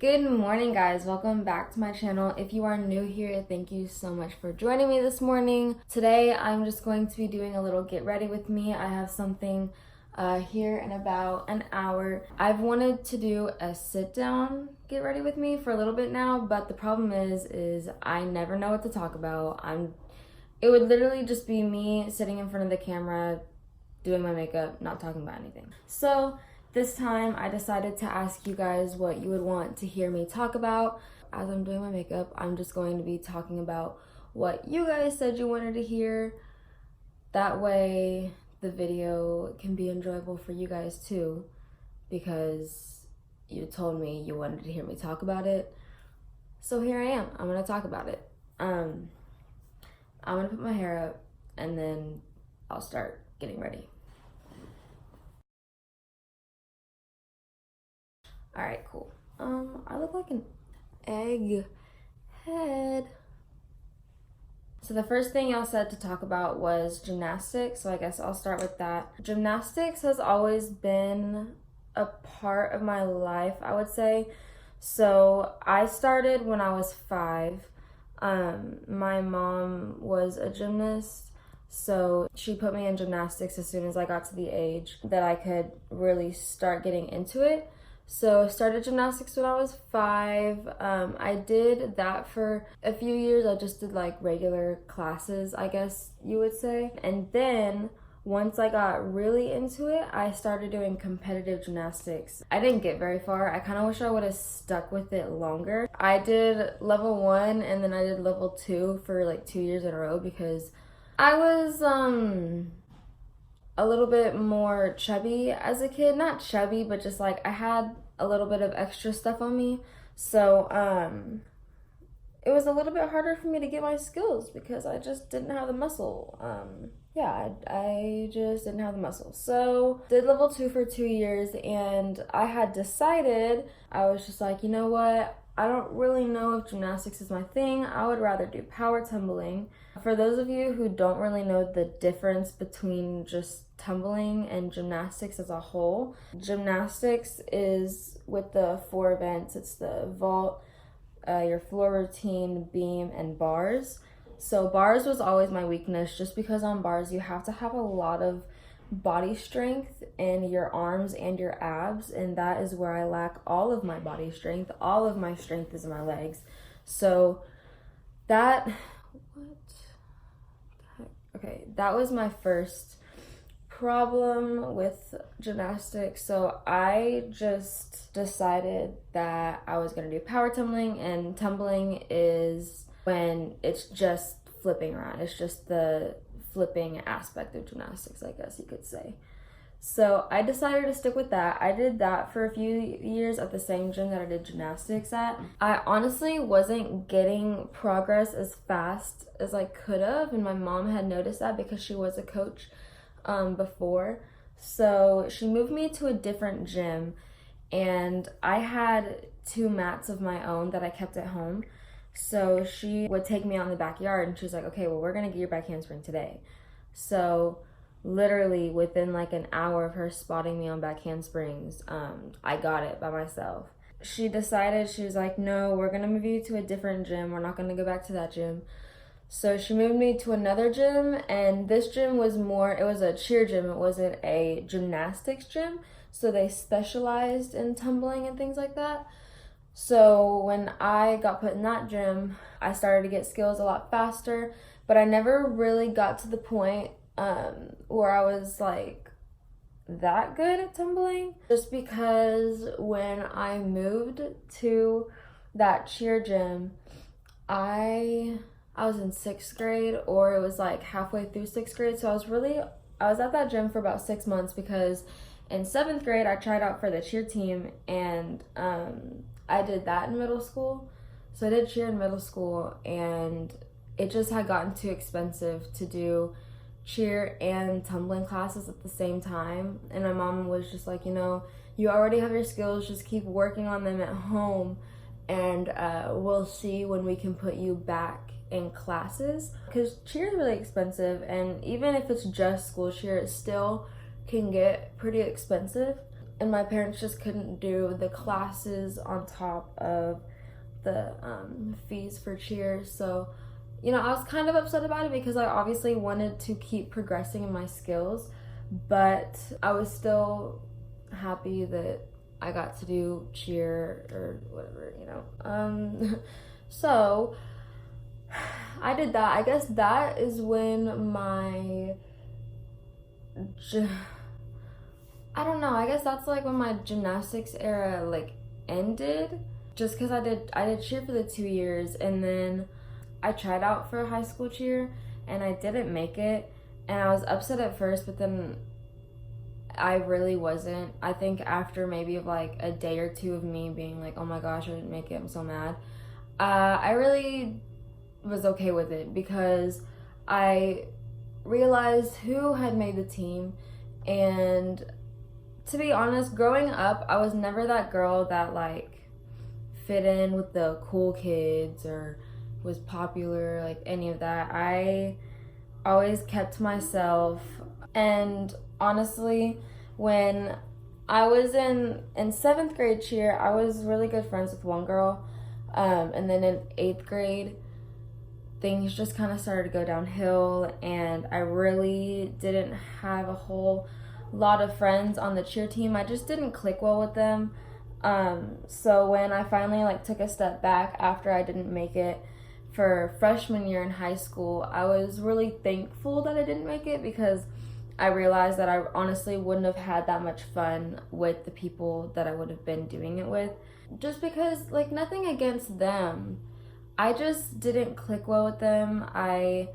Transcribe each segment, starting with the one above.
Good morning, guys. Welcome back to my channel. If you are new here, thank you so much for joining me this morning. Today I'm just going to be doing a little get ready with me. I have something here in about an hour. I've wanted to do a sit down get ready with me for a little bit now, but the problem is I never know what to talk about. It would literally just be me sitting in front of the camera doing my makeup, not talking about anything. So this time I decided to ask you guys what you would want to hear me talk about. As I'm doing my makeup, I'm just going to be talking about what you guys said you wanted to hear. That way the video can be enjoyable for you guys too, because you told me you wanted to hear me talk about it. So here I am. I'm gonna talk about it. I'm gonna put my hair up and then I'll start getting ready. All right, cool. I look like an egg head. So the first thing y'all said to talk about was gymnastics, so I guess I'll start with that. Gymnastics has always been a part of my life, I would say. So I started when I was 5. My mom was a gymnast, so she put me in gymnastics as soon as I got to the age that I could really start getting into it. So I started gymnastics when I was 5. I did that for a few years. I just did like regular classes, I guess you would say. And then once I got really into it, I started doing competitive gymnastics. I didn't get very far. I kind of wish I would have stuck with it longer. I did level 1 and then I did level 2 for like 2 years in a row because I was a little bit more chubby as a kid. Not chubby, but just like I had a little bit of extra stuff on me. So it was a little bit harder for me to get my skills because I just didn't have the muscle. I just didn't have the muscle. So did level 2 for 2 years, and I had decided, I was just like, you know what? I don't really know if gymnastics is my thing. I would rather do power tumbling. For those of you who don't really know the difference between just tumbling and gymnastics as a whole, gymnastics is with the 4 events. It's the vault, your floor routine, beam, and bars. So bars was always my weakness, just because on bars you have to have a lot of body strength in your arms and your abs, and that is where I lack all of my body strength. All of my strength is in my legs. So that was my first problem with gymnastics. So I just decided that I was gonna do power tumbling, and tumbling is when it's just flipping around. It's just the flipping aspect of gymnastics, I guess you could say. So I decided to stick with that. I did that for a few years at the same gym that I did gymnastics at. I honestly wasn't getting progress as fast as I could have, and my mom had noticed that because she was a coach before. So she moved me to a different gym, and I had 2 mats of my own that I kept at home. So she would take me out in the backyard, and she's like, okay, well, we're gonna get your back handspring today. So literally within like an hour of her spotting me on back handsprings, I got it by myself. She decided, she was like, no, we're gonna move you to a different gym. We're not gonna go back to that gym. So she moved me to another gym, and this gym was more, it was a cheer gym. It wasn't a gymnastics gym. So they specialized in tumbling and things like that. So when I got put in that gym, I started to get skills a lot faster, but I never really got to the point where I was like that good at tumbling, just because when I moved to that cheer gym, I was in 6th grade, or it was like halfway through 6th grade. So I was at that gym for about 6 months, because in 7th grade I tried out for the cheer team, and I did that in middle school. So I did cheer in middle school, and it just had gotten too expensive to do cheer and tumbling classes at the same time. And my mom was just like, you know, you already have your skills, just keep working on them at home, and we'll see when we can put you back in classes. Because cheer is really expensive, and even if it's just school cheer, it still can get pretty expensive. and my parents just couldn't do the classes on top of the fees for cheer. So, you know, I was kind of upset about it because I obviously wanted to keep progressing in my skills, but I was still happy that I got to do cheer or whatever, you know. So I did that. I guess that is when my I don't know. I guess that's like when my gymnastics era like ended, just because I did cheer for the 2 years, and then I tried out for high school cheer and I didn't make it, and I was upset at first, but then I really wasn't. I think after maybe like a day or two of me being like, oh my gosh, I didn't make it, I'm so mad, I really was okay with it because I realized who had made the team. And to be honest, growing up, I was never that girl that like fit in with the cool kids or was popular, like any of that. I always kept to myself. And honestly, when I was in 7th grade cheer, I was really good friends with one girl. And then in 8th grade, things just kind of started to go downhill, and I really didn't have a whole lot of friends on the cheer team. I just didn't click well with them. So when I finally like took a step back after I didn't make it for freshman year in high school, I was really thankful that I didn't make it because I realized that I honestly wouldn't have had that much fun with the people that I would have been doing it with. Just because, like, nothing against them, I just didn't click well with them. I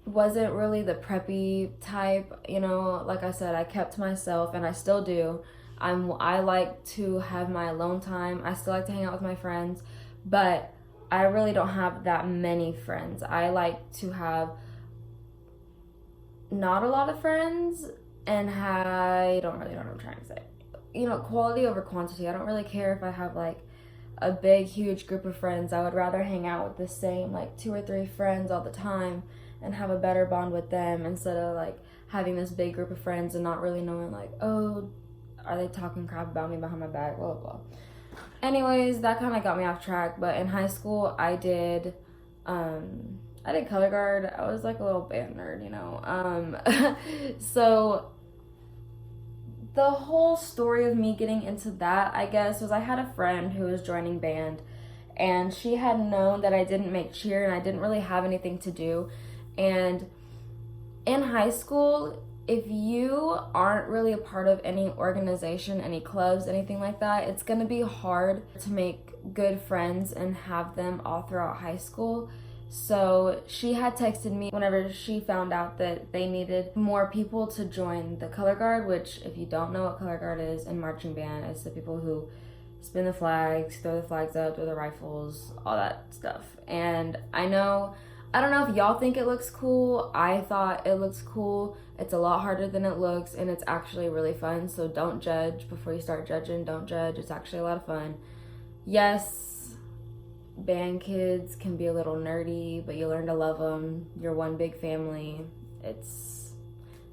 wasn't really the preppy type, you know. Like I said, I kept to myself, and I still do. I like to have my alone time. I still like to hang out with my friends, but I really don't have that many friends. I like to have not a lot of friends, and I don't really know what I'm trying to say. You know, quality over quantity. I don't really care if I have like a big, huge group of friends. I would rather hang out with the same like 2 or 3 friends all the time and have a better bond with them instead of like having this big group of friends and not really knowing like, oh, are they talking crap about me behind my back, blah, blah, blah. Anyways, that kind of got me off track. But in high school, I did color guard. I was like a little band nerd, you know. So the whole story of me getting into that, I guess, was I had a friend who was joining band, and she had known that I didn't make cheer and I didn't really have anything to do. And in high school, if you aren't really a part of any organization, any clubs, anything like that, it's gonna be hard to make good friends and have them all throughout high school. So she had texted me whenever she found out that they needed more people to join the color guard, which, if you don't know what color guard is in marching band, it's the people who spin the flags, throw the flags up, throw the rifles, all that stuff. And I don't know if y'all think it looks cool. I thought it looks cool. It's a lot harder than it looks, and it's actually really fun. So don't judge before you start judging. Don't judge. It's actually a lot of fun. Yes, band kids can be a little nerdy, but you learn to love them. You're one big family. It's,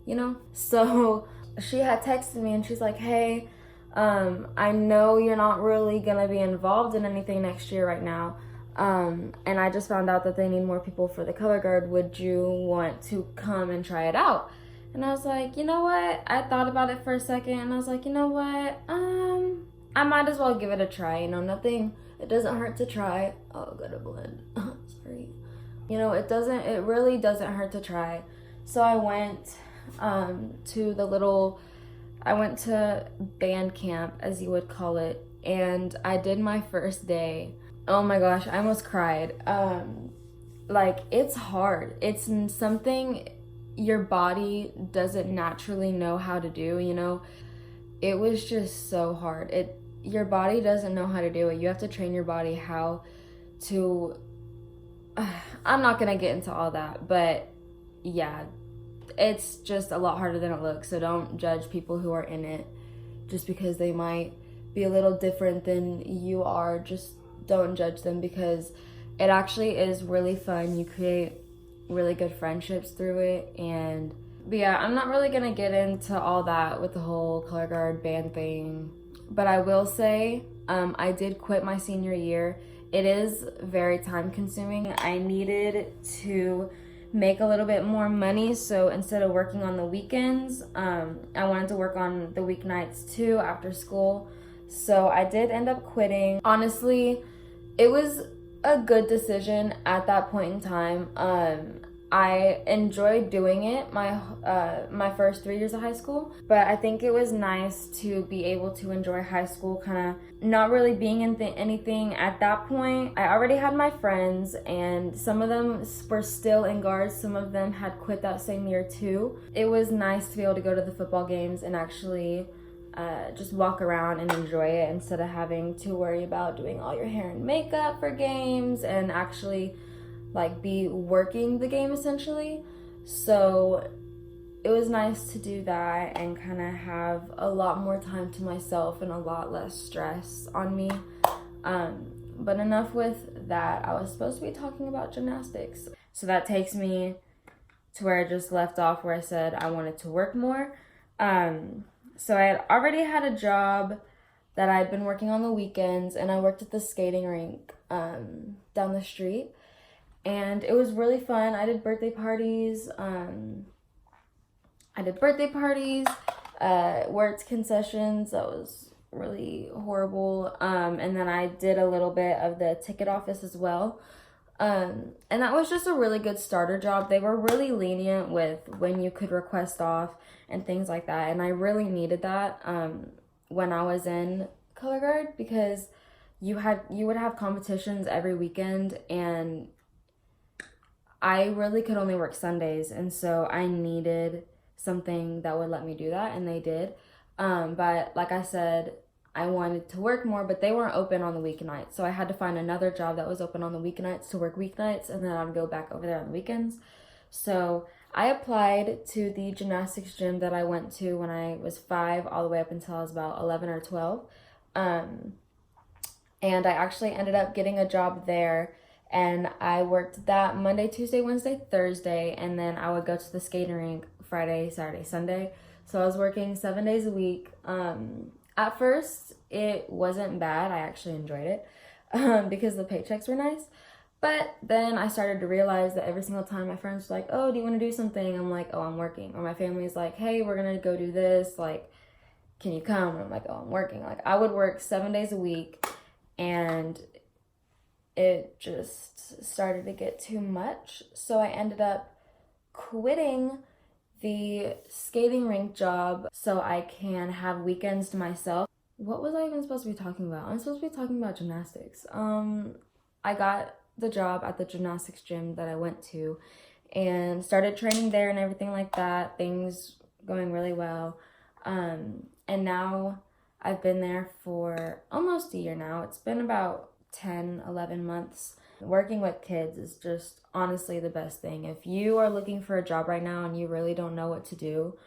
you know. So she had texted me, and she's like, hey, I know you're not really gonna be involved in anything next year right now, and I just found out that they need more people for the color guard. Would you want to come and try it out? And I was like, you know what? I thought about it for a second, and I was like, you know what? I might as well give it a try. You know, it doesn't hurt to try. Oh, gotta blend. Sorry. You know, it really doesn't hurt to try. So I went I went to band camp, as you would call it, and I did my first day. Oh my gosh, I almost cried. Like, it's hard. It's something your body doesn't naturally know how to do, you know? It was just so hard. Your body doesn't know how to do it. You have to train your body how to... I'm not gonna get into all that, but yeah, it's just a lot harder than it looks. So don't judge people who are in it just because they might be a little different than you are. Just don't judge them, because it actually is really fun. You create really good friendships through it, and But yeah, I'm not really gonna get into all that with the whole color guard band thing. But I will say, I did quit my senior year. It is very time consuming. I needed to make a little bit more money, so instead of working on the weekends, I wanted to work on the weeknights too after school. So I did end up quitting. Honestly, it was a good decision at that point in time. I enjoyed doing it my first 3 years of high school, but I think it was nice to be able to enjoy high school, kind of not really being in anything at that point. I already had my friends, and some of them were still in guards. Some of them had quit that same year too. It was nice to be able to go to the football games and actually just walk around and enjoy it instead of having to worry about doing all your hair and makeup for games and actually like be working the game essentially. So it was nice to do that and kind of have a lot more time to myself and a lot less stress on me. But enough with that. I was supposed to be talking about gymnastics. So that takes me to where I just left off, where I said I wanted to work more. So I had already had a job that I'd been working on the weekends, and I worked at the skating rink down the street. And it was really fun. I did birthday parties. Worked concessions. That was really horrible. And then I did a little bit of the ticket office as well. And that was just a really good starter job. They were really lenient with when you could request off and things like that. And I really needed that when I was in color guard, because you would have competitions every weekend, and I really could only work Sundays, and so I needed something that would let me do that, and they did. But like I said, I wanted to work more, but they weren't open on the weeknights, so I had to find another job that was open on the weeknights to work weeknights, and then I'd go back over there on the weekends. So I applied to the gymnastics gym that I went to when I was 5 all the way up until I was about 11 or 12. And I actually ended up getting a job there. And I worked that Monday, Tuesday, Wednesday, Thursday, and then I would go to the skating rink Friday, Saturday, Sunday. So I was working 7 days a week. At first, it wasn't bad. I actually enjoyed it because the paychecks were nice. But then I started to realize that every single time my friends were like, oh, do you want to do something? I'm like, oh, I'm working. Or my family's like, hey, we're going to go do this. Like, can you come? And I'm like, oh, I'm working. Like, I would work 7 days a week, and it just started to get too much. So I ended up quitting the skating rink job so I can have weekends to myself. What was I even supposed to be talking about? I'm supposed to be talking about gymnastics. I got the job at the gymnastics gym that I went to and started training there and everything like that. Things going really well. And now I've been there for almost a year now. It's been about 10, 11 months. Working with kids is just honestly the best thing. If you are looking for a job right now and you really don't know what to do,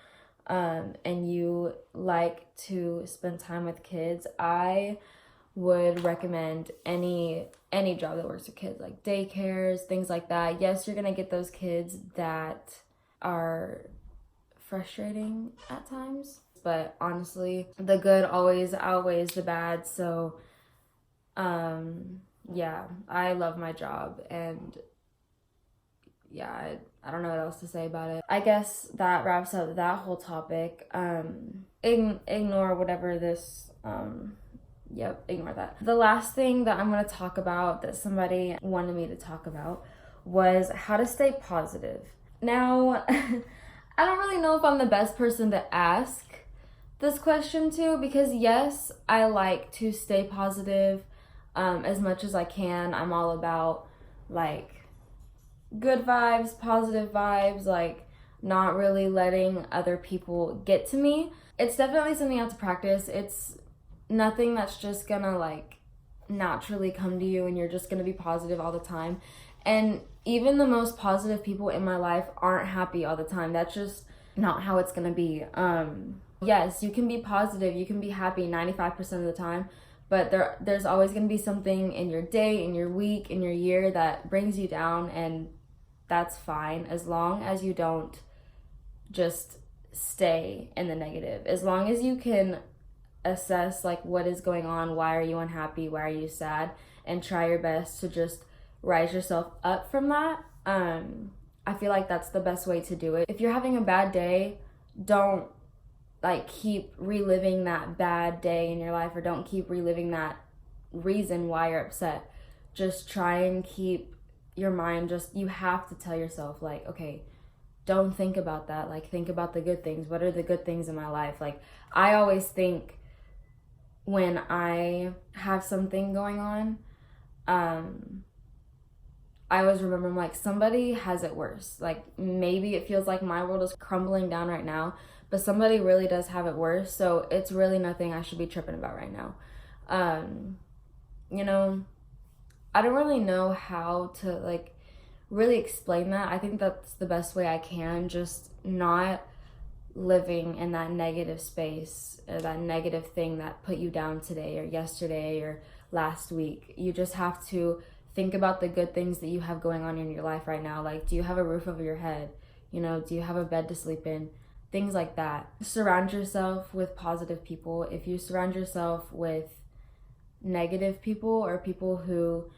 and you like to spend time with kids, I would recommend any job that works with kids, like daycares, things like that. Yes, you're gonna get those kids that are frustrating at times, but honestly, the good always outweighs the bad. So yeah, I love my job, and yeah, I don't know what else to say about it. I guess that wraps up that whole topic. Ignore whatever this, ignore that. The last thing that I'm going to talk about that somebody wanted me to talk about was how to stay positive. Now, I don't really know if I'm the best person to ask this question to, because yes, I like to stay positive as much as I can. I'm all about like good vibes, positive vibes, like not really letting other people get to me. It's definitely something you have to practice. It's nothing that's just gonna like naturally come to you and you're just gonna be positive all the time. And even the most positive people in my life aren't happy all the time. That's just not how it's gonna be. Yes, you can be positive, you can be happy 95% of the time, but there's always going to be something in your day, in your week, in your year that brings you down, and that's fine as long as you don't just stay in the negative. As long as you can assess like what is going on, why are you unhappy, why are you sad, and try your best to just rise yourself up from that. I feel like that's the best way to do it. If you're having a bad day, don't like keep reliving that bad day in your life, or don't keep reliving that reason why you're upset. Just try and keep your mind, just, you have to tell yourself like, okay, don't think about that. Like, think about the good things. What are the good things in my life? Like, I always think when I have something going on, I always remember, I'm like, somebody has it worse. Like, maybe it feels like my world is crumbling down right now, but somebody really does have it worse. So it's really nothing I should be tripping about right now. You know, I don't really know how to like really explain that. I think that's the best way I can, just not living in that negative space, or that negative thing that put you down today or yesterday or last week. You just have to think about the good things that you have going on in your life right now. Like, do you have a roof over your head? You know, do you have a bed to sleep in? Things like that. Surround yourself with positive people. If you surround yourself with negative people, or people who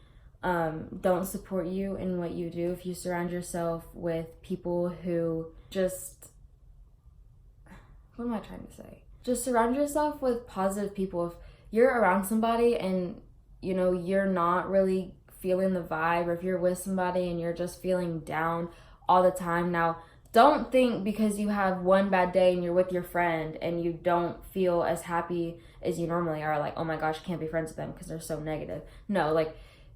don't support you in what you do, if you surround yourself with people who just, what am I trying to say? Just surround yourself with positive people. If you're around somebody and, you know, you're not really feeling the vibe, or if you're with somebody and you're just feeling down all the time, now don't think because you have one bad day and you're with your friend and you don't feel as happy as you normally are, like, oh my gosh, I can't be friends with them because they're so negative. No, like,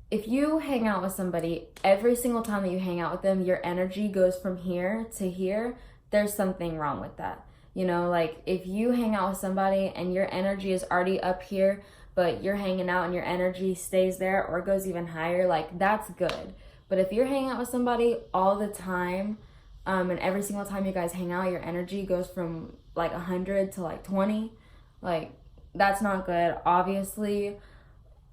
if you hang out with somebody, every single time that you hang out with them, your energy goes from here to here, there's something wrong with that. You know, like, if you hang out with somebody and your energy is already up here, but you're hanging out and your energy stays there or goes even higher, like, that's good. But if you're hanging out with somebody all the time, and every single time you guys hang out, your energy goes from like 100 to like 20, like, that's not good. Obviously,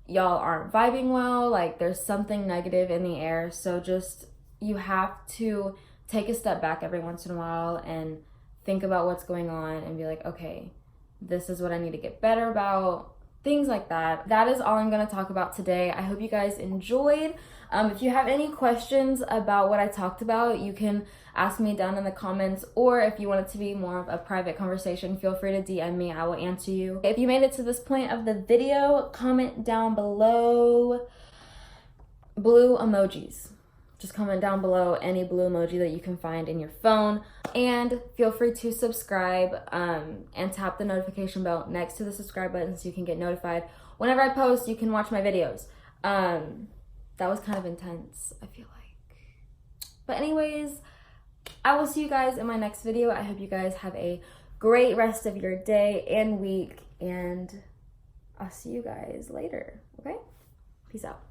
y'all aren't vibing well. Like, there's something negative in the air. So just, you have to take a step back every once in a while and think about what's going on and be like, okay, this is what I need to get better about. Things like that. That is all I'm going to talk about today. I hope you guys enjoyed. If you have any questions about what I talked about, you can ask me down in the comments, or if you want it to be more of a private conversation, feel free to DM me. I will answer you. If you made it to this point of the video, comment down below blue emojis. Just comment down below any blue emoji that you can find in your phone, and feel free to subscribe and tap the notification bell next to the subscribe button so you can get notified whenever I post. You can watch my videos. That was kind of intense, I feel like. But anyways, I will see you guys in my next video. I hope you guys have a great rest of your day and week, and I'll see you guys later, okay? Peace out.